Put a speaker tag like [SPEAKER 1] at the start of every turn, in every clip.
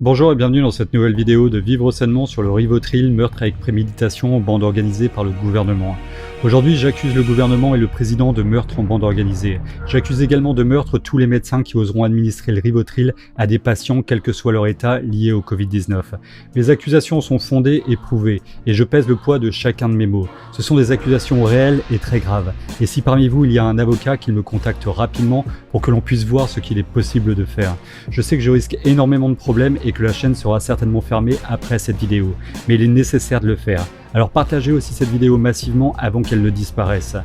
[SPEAKER 1] Bonjour et bienvenue dans cette nouvelle vidéo de Vivre sainement sur le Rivotril, meurtre avec préméditation en bande organisée par le gouvernement. Aujourd'hui, j'accuse le gouvernement et le président de meurtre en bande organisée. J'accuse également de meurtre tous les médecins qui oseront administrer le Rivotril à des patients quel que soit leur état lié au Covid-19. Mes accusations sont fondées et prouvées, et je pèse le poids de chacun de mes mots. Ce sont des accusations réelles et très graves. Et si parmi vous il y a un avocat, qu'il me contacte rapidement pour que l'on puisse voir ce qu'il est possible de faire. Je sais que je risque énormément de problèmes et que la chaîne sera certainement fermée après cette vidéo, mais il est nécessaire de le faire. Alors partagez aussi cette vidéo massivement avant qu'elle ne disparaisse.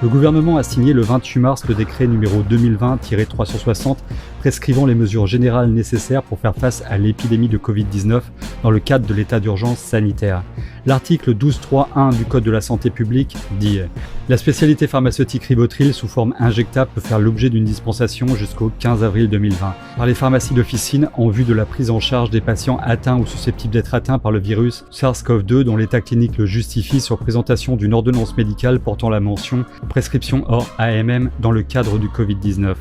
[SPEAKER 1] Le gouvernement a signé le 28 mars le décret numéro 2020-360 prescrivant les mesures générales nécessaires pour faire face à l'épidémie de Covid-19 dans le cadre de l'état d'urgence sanitaire. L'article 12.3.1 du Code de la santé publique dit « La spécialité pharmaceutique Rivotril sous forme injectable peut faire l'objet d'une dispensation jusqu'au 15 avril 2020 par les pharmacies d'officine en vue de la prise en charge des patients atteints ou susceptibles d'être atteints par le virus SARS-CoV-2 dont l'état clinique le justifie sur présentation d'une ordonnance médicale portant la mention « Prescription hors AMM » dans le cadre du Covid-19.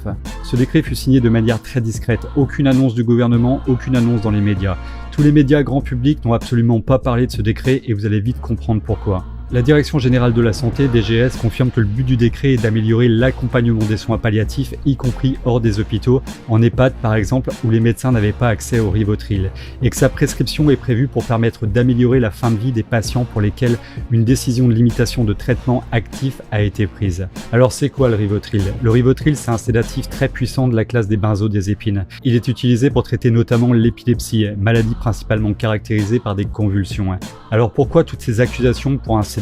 [SPEAKER 1] Ce décret fut signé de manière très discrète, aucune annonce du gouvernement, aucune annonce dans les médias. Tous les médias grand public n'ont absolument pas parlé de ce décret et vous allez vite comprendre pourquoi. La Direction Générale de la Santé, DGS, confirme que le but du décret est d'améliorer l'accompagnement des soins palliatifs, y compris hors des hôpitaux, en EHPAD par exemple, où les médecins n'avaient pas accès au Rivotril, et que sa prescription est prévue pour permettre d'améliorer la fin de vie des patients pour lesquels une décision de limitation de traitement actif a été prise. Alors c'est quoi le Rivotril? Le Rivotril, c'est un sédatif très puissant de la classe des benzodiazépines. Il est utilisé pour traiter notamment l'épilepsie, maladie principalement caractérisée par des convulsions. Alors pourquoi toutes ces accusations pour un sédatif?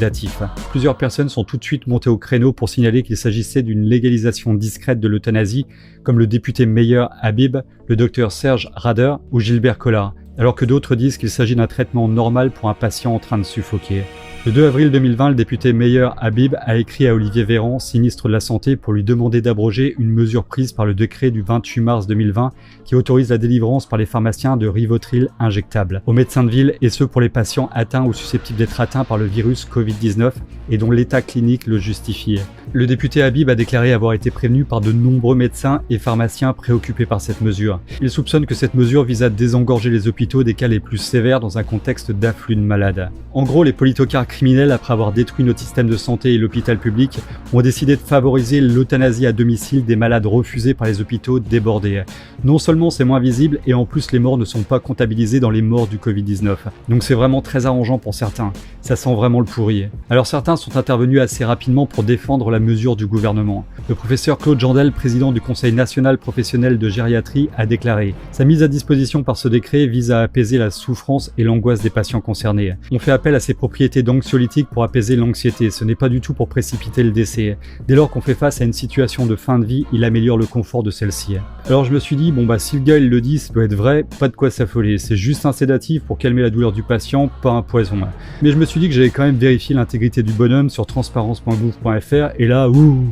[SPEAKER 1] Plusieurs personnes sont tout de suite montées au créneau pour signaler qu'il s'agissait d'une légalisation discrète de l'euthanasie, comme le député Meyer Habib, le docteur Serge Rader ou Gilbert Collard, alors que d'autres disent qu'il s'agit d'un traitement normal pour un patient en train de suffoquer. Le 2 avril 2020, le député Meyer Habib a écrit à Olivier Véran, ministre de la Santé, pour lui demander d'abroger une mesure prise par le décret du 28 mars 2020 qui autorise la délivrance par les pharmaciens de Rivotril injectable aux médecins de ville et ce pour les patients atteints ou susceptibles d'être atteints par le virus Covid-19 et dont l'état clinique le justifie. Le député Habib a déclaré avoir été prévenu par de nombreux médecins et pharmaciens préoccupés par cette mesure. Il soupçonne que cette mesure vise à désengorger les hôpitaux des cas les plus sévères dans un contexte d'afflux de malades. En gros, les politocrates criminels, après avoir détruit notre système de santé et l'hôpital public, ont décidé de favoriser l'euthanasie à domicile des malades refusés par les hôpitaux débordés. Non seulement c'est moins visible et en plus les morts ne sont pas comptabilisés dans les morts du Covid-19. Donc c'est vraiment très arrangeant pour certains. Ça sent vraiment le pourri. Alors certains sont intervenus assez rapidement pour défendre la mesure du gouvernement. Le professeur Claude Jandel, président du Conseil national professionnel de gériatrie, a déclaré « Sa mise à disposition par ce décret vise à apaiser la souffrance et l'angoisse des patients concernés. On fait appel à ses propriétés d'anxiolytiques pour apaiser l'anxiété, ce n'est pas du tout pour précipiter le décès. Dès lors qu'on fait face à une situation de fin de vie, il améliore le confort de celle-ci. » Alors je me suis dit, bon bah si le gars il le dit, ça doit être vrai, pas de quoi s'affoler, c'est juste un sédatif pour calmer la douleur du patient, pas un poison. Mais je me suis dit que j'allais quand même vérifier l'intégrité du bonhomme sur transparence.gouv.fr et là,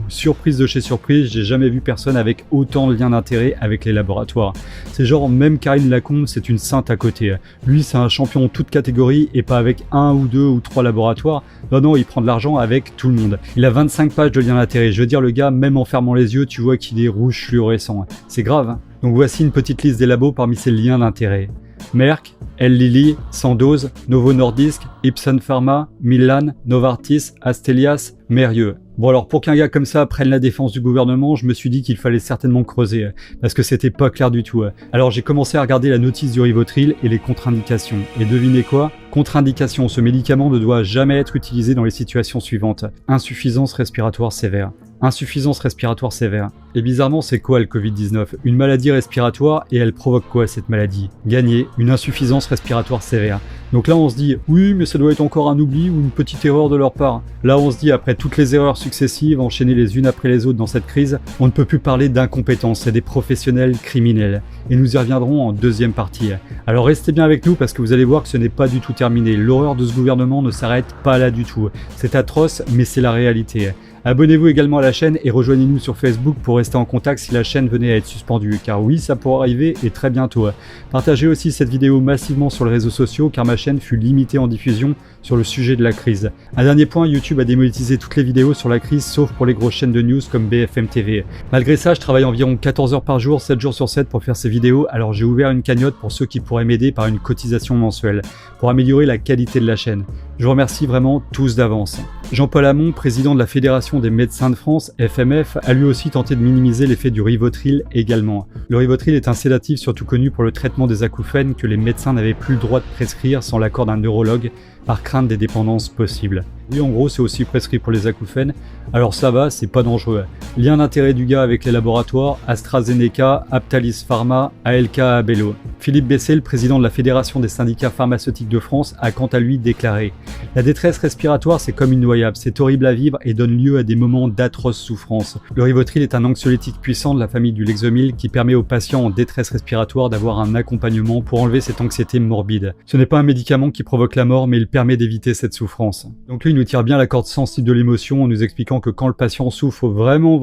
[SPEAKER 1] surprise de chez surprise, j'ai jamais vu personne avec autant de liens d'intérêt avec les laboratoires. C'est genre, même Karine Lacombe, c'est une sainte à côté. Lui, c'est un champion en toute catégorie et pas avec un ou deux ou trois laboratoires. Non, il prend de l'argent avec tout le monde. Il a 25 pages de liens d'intérêt. Je veux dire, le gars, même en fermant les yeux, tu vois qu'il est rouge fluorescent. C'est grave. Donc voici une petite liste des labos parmi ces liens d'intérêt. Merck, Eli Lilly, Sandoz, Novo Nordisk, Ipsen Pharma, Mylan, Novartis, Astellas, Mérieux. Bon alors pour qu'un gars comme ça prenne la défense du gouvernement, je me suis dit qu'il fallait certainement creuser, parce que c'était pas clair du tout. Alors j'ai commencé à regarder la notice du Rivotril et les contre-indications. Et devinez quoi? Contre-indication, ce médicament ne doit jamais être utilisé dans les situations suivantes. Insuffisance respiratoire sévère. Insuffisance respiratoire sévère. Et bizarrement, c'est quoi le Covid-19? Une maladie respiratoire et elle provoque quoi cette maladie? Gagner, une insuffisance respiratoire sévère. Donc là on se dit, oui mais ça doit être encore un oubli ou une petite erreur de leur part. Là on se dit, après toutes les erreurs successives enchaînées les unes après les autres dans cette crise, on ne peut plus parler d'incompétence, c'est des professionnels criminels. Et nous y reviendrons en deuxième partie. Alors restez bien avec nous parce que vous allez voir que ce n'est pas du tout terminé. L'horreur de ce gouvernement ne s'arrête pas là du tout. C'est atroce mais c'est la réalité. Abonnez-vous également à la chaîne et rejoignez-nous sur Facebook pour rester en contact si la chaîne venait à être suspendue, car oui, ça pourra arriver et très bientôt. Partagez aussi cette vidéo massivement sur les réseaux sociaux car ma chaîne chaîne fut limité en diffusion sur le sujet de la crise. Un dernier point, YouTube a démonétisé toutes les vidéos sur la crise sauf pour les grosses chaînes de news comme BFM TV. Malgré ça, je travaille environ 14 heures par jour, 7 jours sur 7 pour faire ces vidéos, alors j'ai ouvert une cagnotte pour ceux qui pourraient m'aider par une cotisation mensuelle, pour améliorer la qualité de la chaîne. Je vous remercie vraiment tous d'avance. Jean-Paul Hamon, président de la Fédération des médecins de France, FMF, a lui aussi tenté de minimiser l'effet du Rivotril également. Le Rivotril est un sédatif surtout connu pour le traitement des acouphènes que les médecins n'avaient plus le droit de prescrire sans l'accord d'un neurologue par crainte des dépendances possibles. Oui, en gros, c'est aussi prescrit pour les acouphènes, alors ça va, c'est pas dangereux. Lien d'intérêt du gars avec les laboratoires, AstraZeneca, Aptalis Pharma, ALK Abello. Philippe Bessé, le président de la Fédération des syndicats pharmaceutiques de France, a quant à lui déclaré « La détresse respiratoire, c'est comme une noyade, c'est horrible à vivre et donne lieu à des moments d'atroces souffrances. Le Rivotril est un anxiolytique puissant de la famille du Lexomil qui permet aux patients en détresse respiratoire d'avoir un accompagnement pour enlever cette anxiété morbide. Ce n'est pas un médicament qui provoque la mort, mais il permet d'éviter cette souffrance. » Donc lui, il nous tire bien la corde sensible de l'émotion en nous expliquant que quand le patient souffre vraiment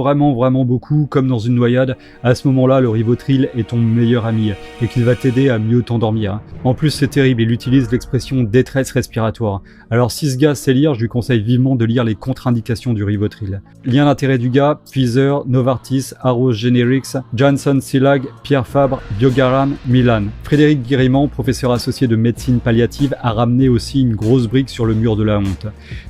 [SPEAKER 1] beaucoup, comme dans une noyade, à ce moment-là, le Rivotril est ton meilleur ami et qu'il va t'aider à mieux t'endormir. En plus, c'est terrible, il utilise l'expression détresse respiratoire. Alors si ce gars sait lire, je lui conseille vivement de lire les contre-indications du Rivotril. Lien d'intérêt du gars, Pfizer, Novartis, Arrow Generics, Janssen Silag, Pierre Fabre, Biogaram, Milan. Frédéric Guérimand, professeur associé de médecine palliative, a ramené aussi une grosse brique sur le mur de la honte.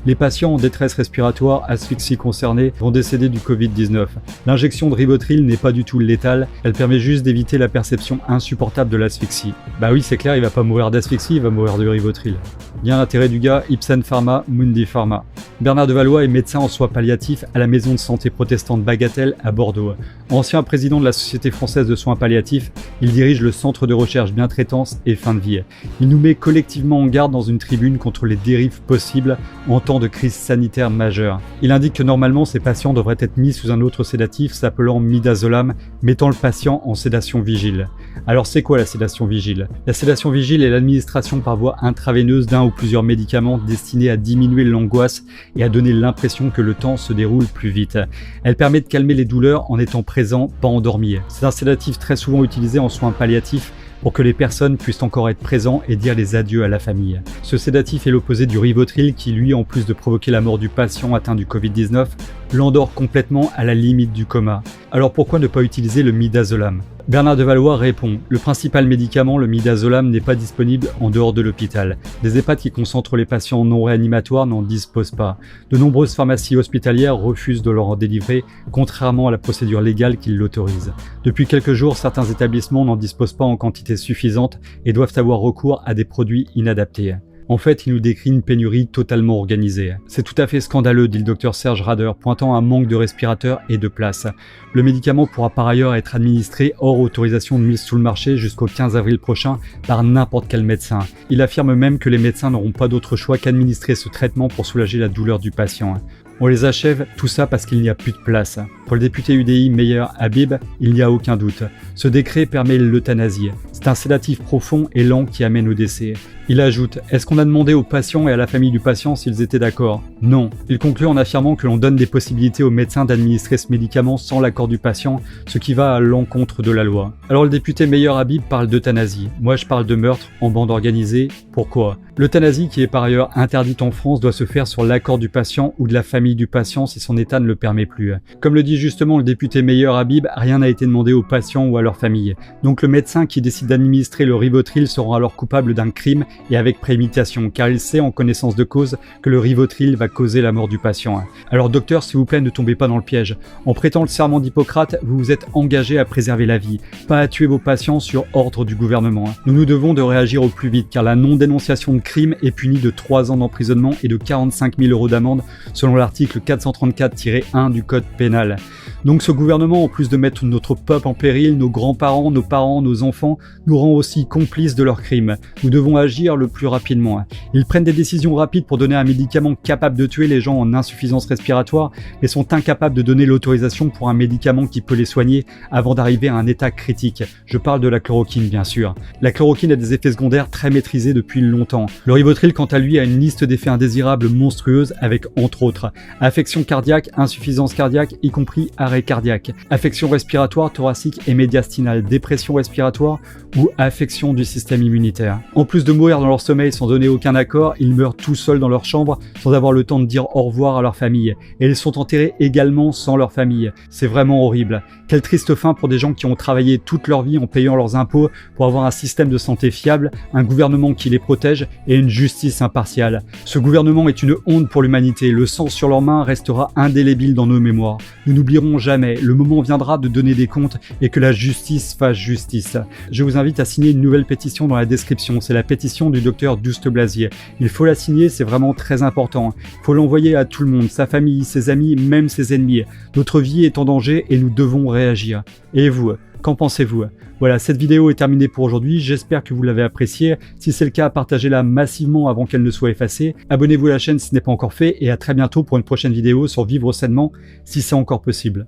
[SPEAKER 1] Les patients en détresse respiratoire, asphyxie concernés, vont décéder du Covid-19. L'injection de Rivotril n'est pas du tout létale, elle permet juste d'éviter la perception insupportable de l'asphyxie. Bah oui, c'est clair, il va pas mourir d'asphyxie, il va mourir de Rivotril. Lien d'intérêt du gars, Ipsen Pharma, Mundi Pharma. Bernard Devalois est médecin en soins palliatifs à la maison de santé protestante Bagatelle à Bordeaux. Ancien président de la Société française de soins palliatifs, il dirige le centre de recherche Bientraitance et fin de vie. Il nous met collectivement en garde dans une tribune contre les dérives possibles en temps de crise sanitaire majeure. Il indique que normalement ces patients devraient être mis sous un autre sédatif s'appelant midazolam, mettant le patient en sédation vigile. Alors c'est quoi la sédation vigile? La sédation vigile est l'administration par voie intraveineuse d'un ou plusieurs médicaments destinés à diminuer l'angoisse et à donner l'impression que le temps se déroule plus vite. Elle permet de calmer les douleurs en étant présent, pas endormi. C'est un sédatif très souvent utilisé en soins palliatifs pour que les personnes puissent encore être présents et dire les adieux à la famille. Ce sédatif est l'opposé du Rivotril qui, lui, en plus de provoquer la mort du patient atteint du Covid-19, l'endort complètement à la limite du coma. Alors pourquoi ne pas utiliser le midazolam? Bernard Devalois répond « Le principal médicament, le midazolam, n'est pas disponible en dehors de l'hôpital. Des EHPAD qui concentrent les patients non réanimatoires n'en disposent pas. De nombreuses pharmacies hospitalières refusent de leur en délivrer, contrairement à la procédure légale qui l'autorise. Depuis quelques jours, certains établissements n'en disposent pas en quantité suffisante et doivent avoir recours à des produits inadaptés. » En fait, il nous décrit une pénurie totalement organisée. C'est tout à fait scandaleux, dit le docteur Serge Rader, pointant un manque de respirateurs et de place. Le médicament pourra par ailleurs être administré hors autorisation de mise sur le marché jusqu'au 15 avril prochain par n'importe quel médecin. Il affirme même que les médecins n'auront pas d'autre choix qu'administrer ce traitement pour soulager la douleur du patient. On les achève, tout ça parce qu'il n'y a plus de place. Pour le député UDI Meyer Habib, il n'y a aucun doute. Ce décret permet l'euthanasie. C'est un sédatif profond et lent qui amène au décès. Il ajoute « Est-ce qu'on a demandé aux patients et à la famille du patient s'ils étaient d'accord ? Non. » Il conclut en affirmant que l'on donne des possibilités aux médecins d'administrer ce médicament sans l'accord du patient, ce qui va à l'encontre de la loi. Alors le député Meyer Habib parle d'euthanasie. Moi je parle de meurtre en bande organisée. Pourquoi ? L'euthanasie, qui est par ailleurs interdite en France, doit se faire sur l'accord du patient ou de la famille du patient si son état ne le permet plus. Comme le dit justement le député Meyer Habib, rien n'a été demandé aux patients ou à leur famille. Donc le médecin qui décide d'administrer le Rivotril sera alors coupable d'un crime et avec préméditation, car il sait en connaissance de cause que le Rivotril va causer la mort du patient. Alors docteur, s'il vous plaît, ne tombez pas dans le piège. En prêtant le serment d'Hippocrate, vous vous êtes engagé à préserver la vie, pas à tuer vos patients sur ordre du gouvernement. Nous nous devons de réagir au plus vite, car la non-dénonciation de crime est punie de 3 ans d'emprisonnement et de 45 000 € d'amende selon l'article 434-1 du Code pénal. Donc ce gouvernement, en plus de mettre notre peuple en péril, nos grands-parents, nos parents, nos enfants, nous rend aussi complices de leurs crimes. Nous devons agir le plus rapidement. Ils prennent des décisions rapides pour donner un médicament capable de tuer les gens en insuffisance respiratoire, mais sont incapables de donner l'autorisation pour un médicament qui peut les soigner avant d'arriver à un état critique. Je parle de la chloroquine, bien sûr. La chloroquine a des effets secondaires très maîtrisés depuis longtemps. Le Rivotril, quant à lui, a une liste d'effets indésirables monstrueuse avec, entre autres, affection cardiaque, insuffisance cardiaque, y compris arrêt cardiaque, affection respiratoire thoracique et médiastinale, dépression respiratoire ou affection du système immunitaire. En plus de mourir dans leur sommeil sans donner aucun accord, ils meurent tout seuls dans leur chambre sans avoir le temps de dire au revoir à leur famille. Et ils sont enterrés également sans leur famille. C'est vraiment horrible. Quelle triste fin pour des gens qui ont travaillé toute leur vie en payant leurs impôts pour avoir un système de santé fiable, un gouvernement qui les protège et une justice impartiale. Ce gouvernement est une honte pour l'humanité. Le sang sur leurs mains restera indélébile dans nos mémoires. Nous n'oublierons jamais. Le moment viendra de donner des comptes et que la justice fasse justice. Je vous invite à signer une nouvelle pétition dans la description. C'est la pétition du docteur Douste-Blazier. Il faut la signer, c'est vraiment très important. Il faut l'envoyer à tout le monde, sa famille, ses amis, même ses ennemis. Notre vie est en danger et nous devons réagir. Et vous, qu'en pensez-vous ? Voilà, cette vidéo est terminée pour aujourd'hui, j'espère que vous l'avez appréciée. Si c'est le cas, partagez-la massivement avant qu'elle ne soit effacée. Abonnez-vous à la chaîne si ce n'est pas encore fait et à très bientôt pour une prochaine vidéo sur vivre sainement si c'est encore possible.